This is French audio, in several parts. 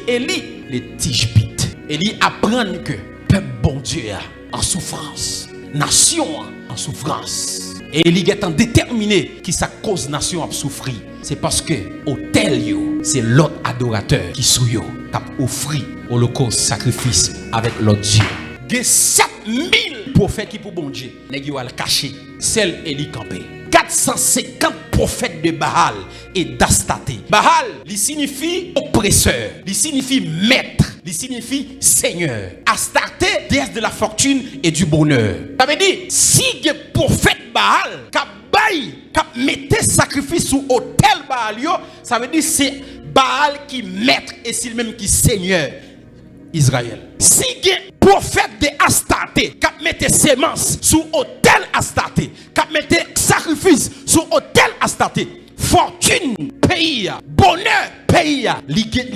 Élie, les Tishbites. Élie apprend que peuple bon Dieu en souffrance, nation en souffrance. Et Élie est déterminé qui sa cause nation a souffri. C'est parce que autel yo, c'est l'autre adorateur qui sou yo, qui a offert holocauste, sacrifice avec l'autre Dieu. Il y a 7000 prophètes qui pour bon Dieu, nèg yo al caché, seul Élie campé. 450 prophètes de Baal et d'Astaté. Baal, il signifie oppresseur, il signifie maître, il signifie seigneur. Astarté, déesse de la fortune et du bonheur. Ça veut dire, si il y a prophète Baal, qui mettait sacrifice sous autel Baal, ça veut dire c'est Baal qui maître et c'est le même qui seigneur Israël. Si il y a prophète de Astarté, qui mettait sémence sous autel Astarté, qui mettait sacrifice sous autel Astarté, fortune pays, bonheur pays,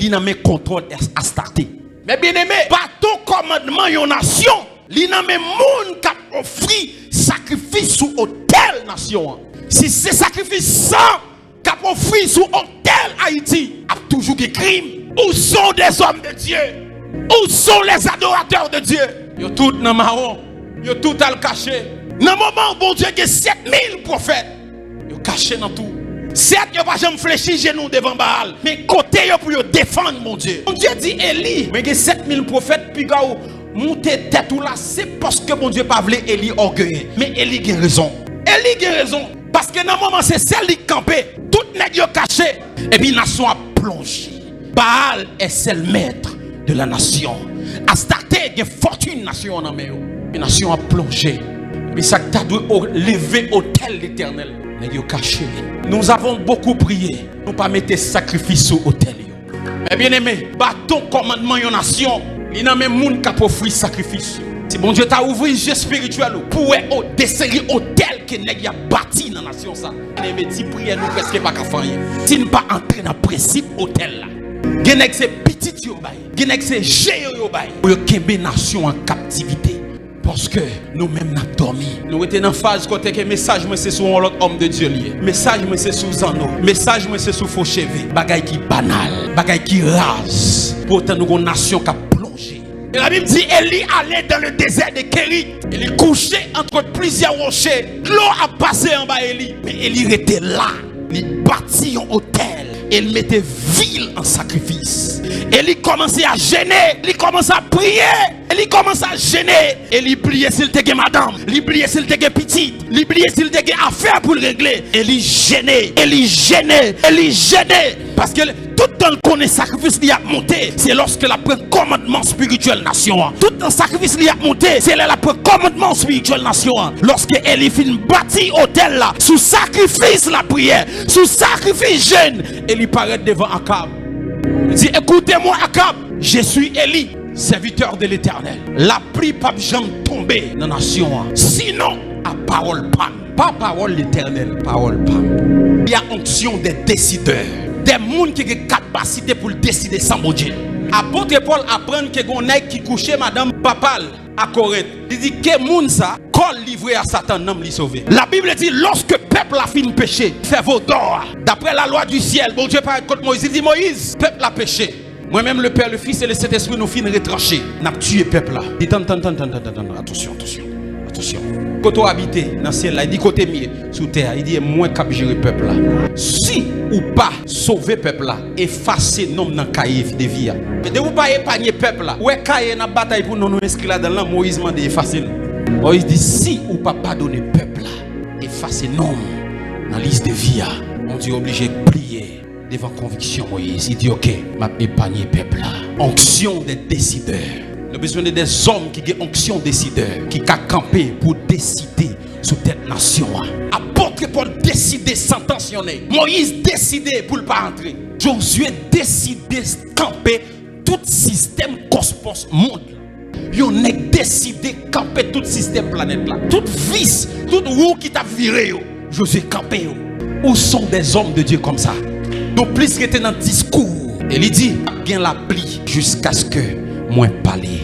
il n'a pas contrôle Astarté. Mais bien aimé, bateau commandement yon nation, il n'a pas moun qui offre sacrifice sous autel nation. Si c'est sacrifice sans qui offre sous autel Haïti, a toujours des crimes. Où sont des hommes de Dieu? Où sont les adorateurs de Dieu? Yo tout dans marron, yo tout à le cacher. Dans le moment où bon Dieu a 7000 prophètes, yo caché dans tout. Certes, yo pas jamais fléchi genou devant Baal, mais côté yo pour yo défendre mon Dieu. Mon Dieu dit Élie, mais il y a 7000 prophètes puis gars monter tête ou là, c'est parce que mon Dieu pas voulu Élie orgueilleux. Mais Élie a raison. Élie a raison parce que dans le moment c'est celle qui campait, tout nèg yo caché et puis nation a plongé. Baal est seul maître de la nation. Astarté a fortune nation en main. La nation a plongé. Mais ça t'a dû lever autel l'Éternel. Nous avons beaucoup prié. Nous pas mettre sacrifice sur autel. Mais bien aimé, bâton commandement yon nation. Il n'a même monde qui a offert sacrifice. Si bon Dieu t'a ouvert les yeux spirituels pour desserrer autel que nèg a bâti dans la nation ça. Bien aimé, si prière nous presque pas qu'à faire. Si nous pas entrer dans principe autel là. Genek c'est petit yo bay, genek c'est géo yo bay. Pour kembe nation en captivité. Parce que nous-mêmes n'a dormi. Nous étions dans phase côté que message moi c'est sur un autre homme de Dieu lié. Message moi c'est sur Zano. Message moi c'est sur Fauchevé. Bagay qui banal, bagay qui rase. Pourtant nous une nation qui a plongé. Et la Bible dit Élie allait dans le désert de Kérit. Il couchait entre plusieurs rochers. L'eau a passé en bas Élie. Mais Élie était là. Il bâtit un hôtel. Il mettait ville en sacrifice. Et il commençait à gêner. Il commençait à prier. Et il commençait à gêner. Et il priait s'il te madame. Il priait s'il te petite. Il priait s'il te affaire pour le régler. Et il gênait. Et il gênait. Et il gênait. Parce que tout dans le connaît sacrifice qui a monté, c'est lorsque la prend commandement spirituel nation. Tout dans le sacrifice qui a monté, c'est là la prend commandement spirituel nation. Lorsque Élie fin bâti hôtel là, sous sacrifice la prière, sous sacrifice jeûne, Élie paraît devant Akab. Il dit écoutez-moi Akab, je suis Élie, serviteur de l'Éternel. La pluie pas jamais tomber dans la nation. Sinon, à parole pas. Pas parole l'Éternel, parole pas. Il y a onction des décideurs. Des gens qui ont une capacité pour décider sans bon Dieu. Apôtre Paul apprend que les qui couchait madame Papal à Corinthe. Il dit que moun ça col livré à Satan n'am li sauvé. La Bible dit lorsque peuple a fini péché, fait vos dors. D'après la loi du ciel, bon Dieu parle contre Moïse, il dit Moïse, peuple a péché. Moi-même le Père, le Fils et le Saint-Esprit nous fin retrancher. N'a tué peuple là. Il dit attention. Quand on habite dans ciel là, il dit côté mieux sous terre, il dit moins cap gérer peuple là. Si ou pas sauver peuple là, effacer nom dans cahier de vie. Mais de vous pas épargner peuple là. Ouais cahier dans bataille pour nous inscrire là dans l'an Moïse m'a effacer. Moïse dit si ou pas pardonner peuple là, effacer nom dans liste de vie. On dit obligé de plier devant conviction Moïse. Il dit OK, m'a épargner peuple là. Onction des décideurs. Nous avons besoin des hommes qui ont onction décideur, qui ont campé pour décider sur cette nation. Apôtre Paul décider sententionner. Moïse décidé pour ne pas entrer. Josué décidé de camper tout système cosmos monde. Yon a décidé de camper tout système planète là. Tout vice, tout roue qui t'a viré. Josué campé. Où sont des hommes de Dieu comme ça? Donc plus qui était dans le discours. Et il dit, bien la pluie jusqu'à ce que moi parler.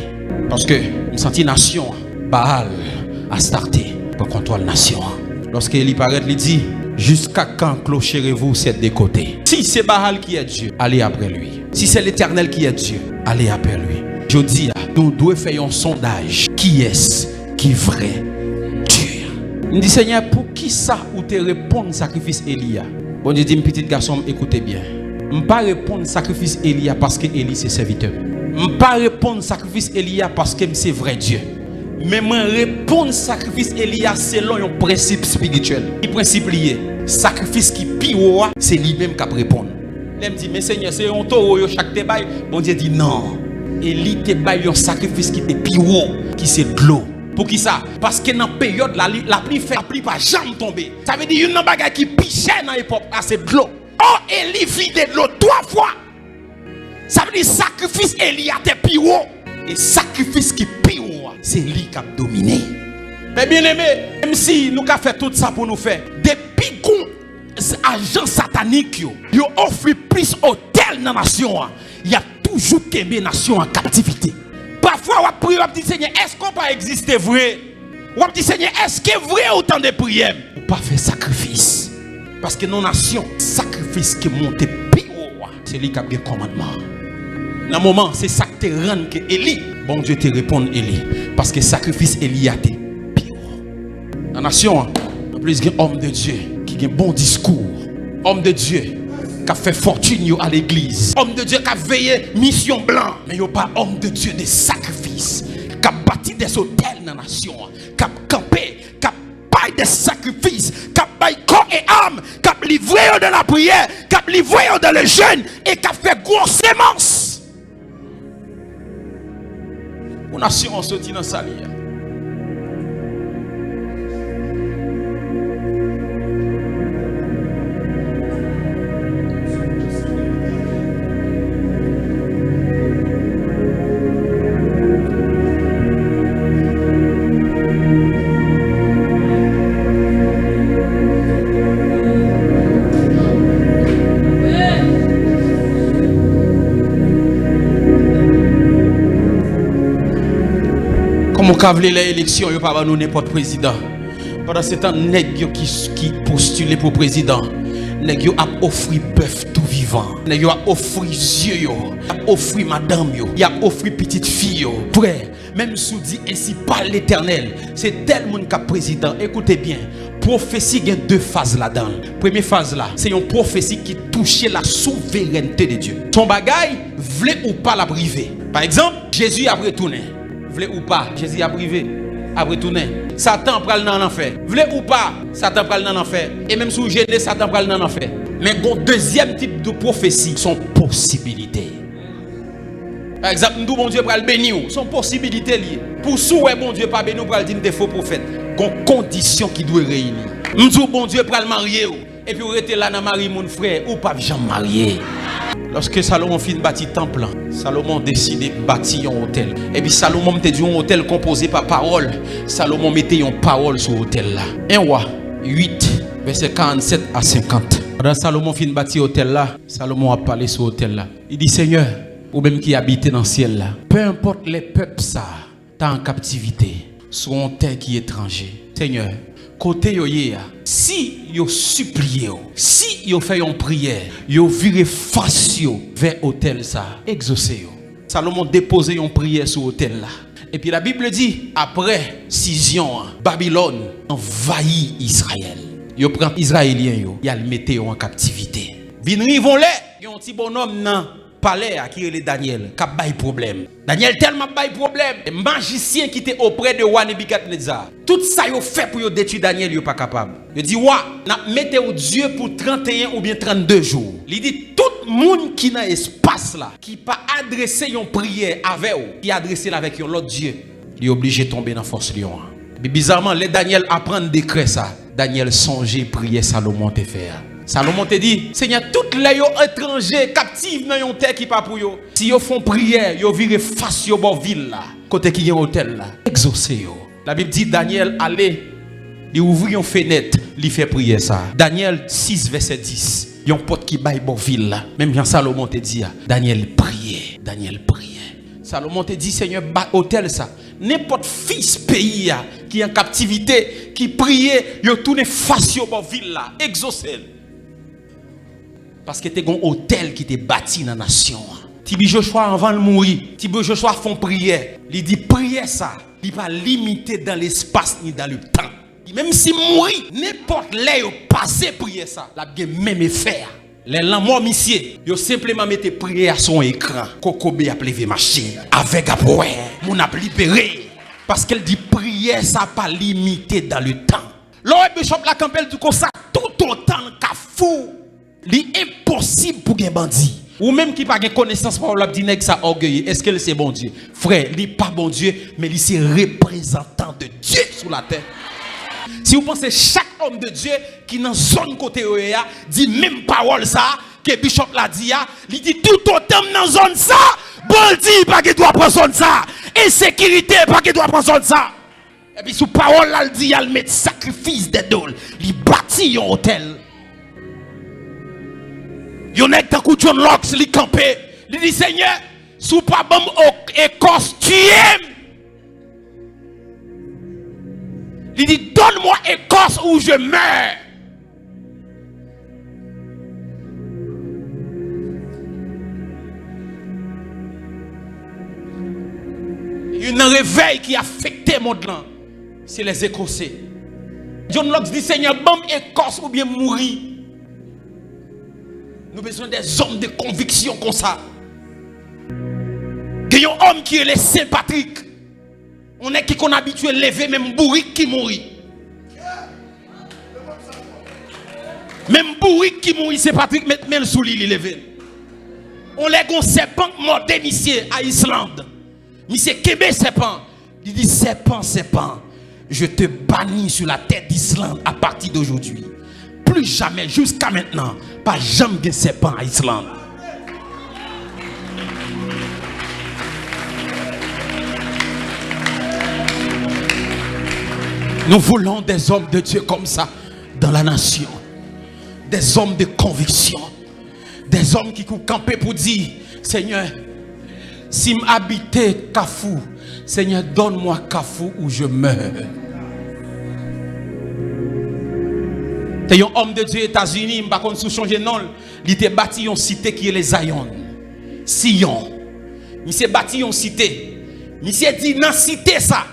Parce que nous senti nation Baal Astarté pour contrôler la nation. Lorsque il paraît, il dit jusqu'à quand clocherez-vous cette des côtés? Si c'est Baal qui est Dieu, allez après lui. Si c'est l'Éternel qui est Dieu, allez après lui. Je dis, nous devons faire un sondage. Qui est-ce qui est vrai Dieu? Je dis, Seigneur, pour qui ça ou te répondre sacrifice Élia? Bon Dieu dit, petit garçon, écoutez bien. Je ne peux pas répondre sacrifice Élia parce que Élie c'est serviteur. Je ne peux pas répondre sacrifice Élia parce que c'est vrai Dieu. Mais je répondre sacrifice Élia selon un principe spirituel. Le principe lié. Sacrifice qui pire, c'est lui-même qui répond. Il me dit, mais Seigneur, c'est un taureau chaque débail. Bon Dieu dit non. Élie te baille un sacrifice qui est pire, qui c'est de l'eau. Pour qui ça? Parce que dans la période, la pluie fait, la pluie pas jamais tomber. Ça veut dire une bagaille qui pichait dans l'époque, c'est de l'eau. Oh, Élie vide de l'eau 3 fois. Ça veut dire sacrifice Élie a été pire. Et sacrifice qui pire, c'est lui qui a dominé. Mais bien aimé, même si nous avons fait tout ça pour nous faire, depuis qu'on agents sataniques, ils offrent plus hôtel dans la nation. Il y a toujours qu'aimer nation en captivité. Parfois, on prie, on dit Seigneur, est-ce qu'on peut exister vrai? On dit Seigneur, est-ce que vrai autant de prières? On ne peut pas faire sacrifice. Parce que nos nations, sacrifice qui monte pire, c'est lui qui a le commandement. Dans le moment, c'est ça qui te rend que Élie, bon Dieu te répond Élie. Parce que sacrifice Élie a été pire. Dans la nation, en plus, il y a un homme de Dieu qui a un bon discours. Homme de Dieu qui a fait fortune à l'église. Homme de Dieu qui a veillé mission blanc. Mais il n'y a pas homme de Dieu de sacrifice. Qui a bâti des hôtels dans la nation. Qui a campé. Qui a baillé des sacrifices. Qui a baillé corps et âme. Qui a livré dans la prière. Qui a livré dans le jeûne. Et qui a fait grosse sémence. Pour la nation, on se dit dans sa vie. Comme on a les élections, il n'y a pas n'importe président. Pendant ce temps, nèg qui postulent pour président, nèg yo a offert bœuf tout vivant. Nèg yo a offert yeux yo, a offert madame yo, il a offert petite fille yo. Frère, même sous dit ainsi par l'Éternel, c'est tel monde qui président. Écoutez bien, prophétie il y a 2 phases là-dedans. Première phase là, c'est une prophétie qui touchait la souveraineté de Dieu. Ton bagaille, voulait ou pas la priver. Par exemple, Jésus a retourné. Vle ou pas, Jésus a privé, a retourné. Satan pral dans l'enfer. Vle ou pas, Satan pral dans l'enfer. Et même sous gêné, Satan pral dans l'enfer. Mais bon, deuxième type de prophétie, sont possibilités. Par exemple, nous bon Dieu pral bénir, sont possibilités liées. Pour souhait bon Dieu pas bénir, pral dire des faux prophètes. Gon conditions qui doivent réunir. M'dou bon Dieu pral marier et puis rester là dans mari mon frère ou pas jamais marié. Lorsque Salomon fit bâtir temple, Salomon décide de bâtir un hôtel. Et puis Salomon mettait un hôtel composé par parole. Salomon mettait une parole sur l'hôtel là. 1 Roi 8, verset 47 à 50. Quand Salomon fit bâtir hôtel là, Salomon a parlé sur l'hôtel là. Il dit Seigneur, ou même qui habite dans le ciel là, peu importe les peuples ça, t'es en captivité, sur un terre qui est étranger. Seigneur, côté yo yé, si yo supplié, si yo fait une prière, yo viré face yo vers hôtel ça, exaucé yo. Salomon déposé une prière sur hôtel là. Et puis la Bible dit après scission, Babylone envahit Israël. Yo prend Israélien yo, y a le mettre en captivité. Vinri vont les, yon petit bonhomme nan palais à qui est Daniel, qui a bail problème. Daniel tellement bail problème. Les magiciens qui étaient auprès de roi Nebuchadnezzar, tout ça yo fait pour yo détruire Daniel, yo pas capable. Il dit wa, n'a mettez au Dieu pour 31 ou bien 32 jours. Il dit tout le monde qui dans espace là, qui pas adresser une prière avec ou, qui adresser avec un autre Dieu, il est obligé de tomber dans force lion. Mais bizarrement, les Daniel apprend décret ça. Daniel songeait prier Salomon te faire. Salomon te dit, Seigneur, toutes les étrangers captifs dans une terre qui pas pour yo. Si yo font prière, yo virent face yo bon ville là, côté qui y a un hôtel là, exaucé yo. La Bible dit Daniel allait, il ouvrit une fenêtre, il fait prier ça. Daniel 6 verset 10. Yon pote qui baille bon ville là. Même Jean Salomon te dit, Daniel priait, Daniel priait. Salomon te dit, Seigneur, bat hôtel ça. N'importe fils pays qui est en captivité, qui priait, yo tourne face yo bon ville là, exaucé. Parce que tu as un hôtel qui t'est bâti dans la nation. Tibi Joshua avant de mourir, Tibi Joshua font prière. Il dit prière ça, il pas limité dans l'espace ni dans le temps. Même si mourir, n'importe là yo passé prière ça, la bien même effet. Les morts monsieur, yo simplement mettez prière à son écran. Kokobé a levé machine avec après, mon a libéré parce qu'elle dit prière ça pas limité dans le temps. L'autre bishop la campelle du comme ça tout autant qu'a fou. Li impossible pour un bandit. Ou même qui pas de connaissance par la dit ça orgueilleux. Est-ce que c'est bon Dieu? Frère, il n'est pas bon Dieu, mais il c'est représentant de Dieu sur la terre. Si vous pensez chaque homme de Dieu qui dans zone côté dit même parole ça que bishop l'a dit, il dit tout autant dans zone ça, bandit pas qu'il doit prendre zone ça, insécurité pas qu'il doit prendre zone ça. Et puis sous parole là, il dit il met sacrifice des dôles, il bâtit un hôtel. Yon est dans coup John Locke, il campé. Il dit Seigneur, sous pas bon écorce, tu aimes. Il dit donne-moi écorce ou je meurs. Il y a un réveil qui a affecté mon monde. C'est les Écossais. John Locke dit Seigneur, bon écorce ou bien mourir. Nous avons besoin des hommes de conviction comme ça. Il y a un homme qui est le Saint-Patrick. On est qui qu'on habitué à lever même bourrique qui mourit. Même bourrique qui mourit, Saint-Patrick met même sous l'île levé. On est un serpent mort monsieur à Islande. Monsieur Québec serpent. Il dit serpent, serpent. Je te bannis sur la terre d'Islande à partir d'aujourd'hui. Plus jamais, jusqu'à maintenant, pas jamais de serpent à Islande. Nous voulons des hommes de Dieu comme ça dans la nation. Des hommes de conviction. Des hommes qui courent camper pour dire Seigneur, si m'habiter Kafou, Seigneur, donne-moi Kafou où je meurs. C'est un homme de Dieu aux États-Unis, par contre, sous changer nom, il a bâti une cité qui est les Zion. Sion. Il s'est bâti une cité. Il s'est dit dans la cité ça.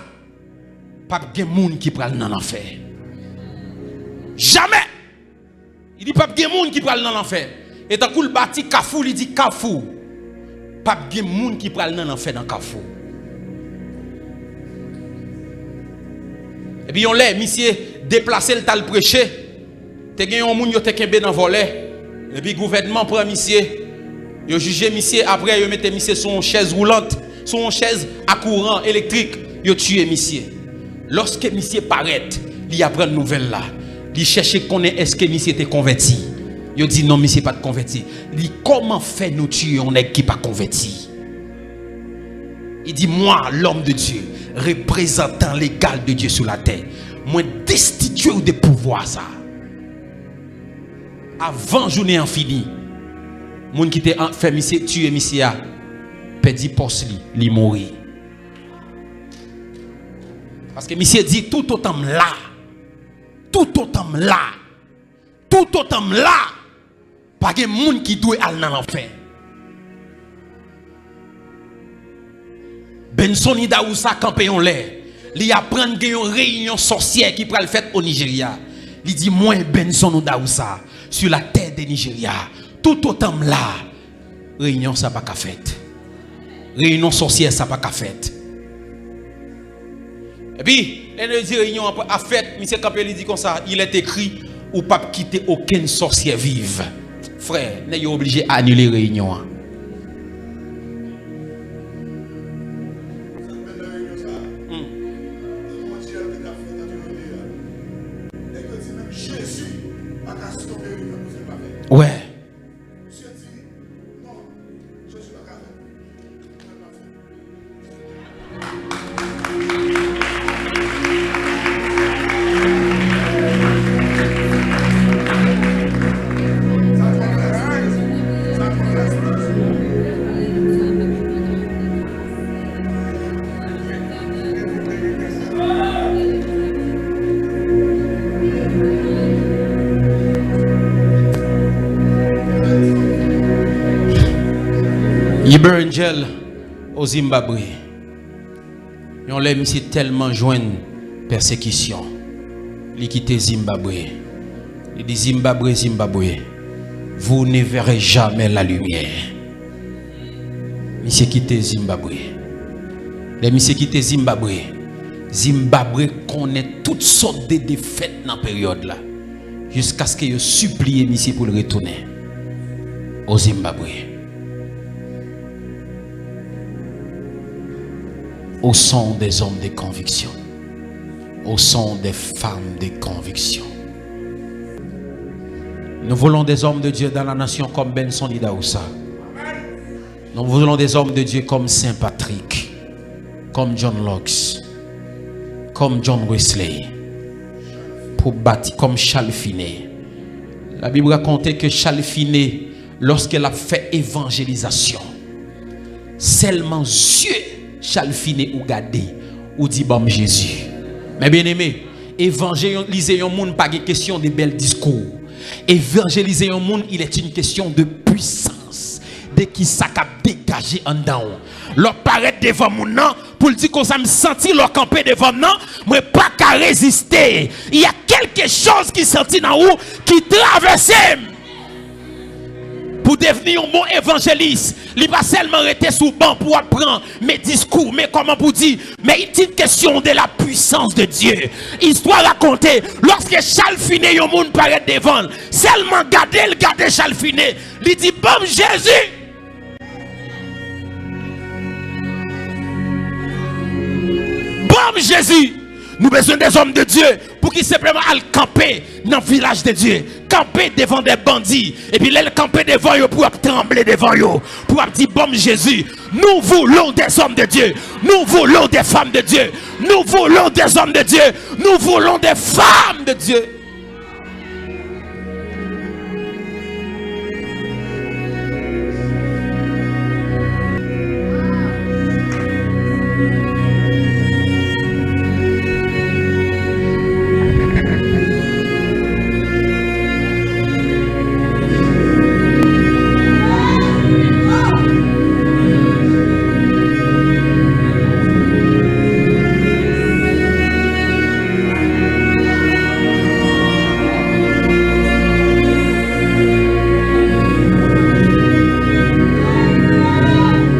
Pas de monde qui prend dans l'enfer. Jamais. Il dit pas de monde qui prend dans l'enfer. Et tant qu'il bâti Kafou, il dit Kafou. Pas de monde qui prend dans l'enfer dans Kafou. Et puis on l'a, monsieur déplacé le tal prêcher. Te gen yon moun yo te kembe dans volet. Et puis gouvernement prend monsieur. Yo jugé monsieur après yo mette monsieur sur une chaise roulante, sur une chaise à courant électrique, yo tué monsieur. Lorsque monsieur paraît, il apprend une nouvelle là. Il cherche connaître est-ce que monsieur était converti. Yo dit non monsieur pas de converti. Il dit comment fait nous tuer on est qui pas converti. Il dit moi l'homme de Dieu, représentant l'égal de Dieu sur la terre, moi destitué de pouvoir ça. Avant journée en fini, moun qui te fait monsieur tuer monsieur a perdu poste li mourir. Parce que monsieur dit tout autant là. Tout autant là. Tout autant là. Pas de moun qui doit aller dans l'enfer. Benson Idaoussa campé en l'air. Il apprend une réunion sorcière qui prend le fait au Nigeria. Il dit moi Benson Idaoussa sur la terre de Nigeria. Tout autant là. Réunion ça pas qu'à fait. Réunion sorcière ça pas qu'à fait. Et puis, elle dit réunion à fait, monsieur Campbell dit comme ça, il est écrit ou pas quitter aucune sorcière vive. Frère, n'est obligé à annuler réunion. Ouais. Member Angel au Zimbabwe. On l'aime si tellement joindre persécution. Il quitte Zimbabwe. Il dit Zimbabwe, Zimbabwe, vous ne verrez jamais la lumière. Monsieur quitte Zimbabwe. Les monsieur quitte Zimbabwe. Zimbabwe connaît toutes sortes de défaites dans la période là. Jusqu'à ce que je supplie monsieur pour le retourner au Zimbabwe. Au son des hommes de conviction. Au son des femmes de conviction. Nous voulons des hommes de Dieu dans la nation comme Benson Idaoussa. Nous voulons des hommes de Dieu comme Saint Patrick, comme John Locke, comme John Wesley, pour bâtir comme Charles Finney. La Bible racontait que Charles Finney, lorsqu'elle a fait évangélisation, seulement Dieu, Charles Finney ou gardé, ou dit bon Jésus. Mais bien aimé, évangéliser un monde pas une question de belles discours. Évangéliser un monde, il est une question de puissance. De qui ça a dégagé en dedans. Leur paraît devant mon nom pour dire qu'on ça me sentit leur camper devant moi, mais pas qu'à résister. Il y a quelque chose qui sentit dans vous qui traverse. Pour devenir un bon évangéliste, il ne va pas seulement rester sous banc pour apprendre mes discours, mais comment pour dire, mais il est une question de la puissance de Dieu. Histoire racontée, lorsque Charles Finney, un monde paraît devant, seulement garder Charles Finney, il dit, bon Jésus. Bon Jésus. Nous avons besoin des hommes de Dieu pour qu'ils simplement aillent camper dans le village de Dieu. Camper devant des bandits. Et puis les camper devant eux pour trembler devant eux. Pour dire bon Jésus, nous voulons des hommes de Dieu. Nous voulons des femmes de Dieu. Nous voulons des hommes de Dieu. Nous voulons des femmes de Dieu.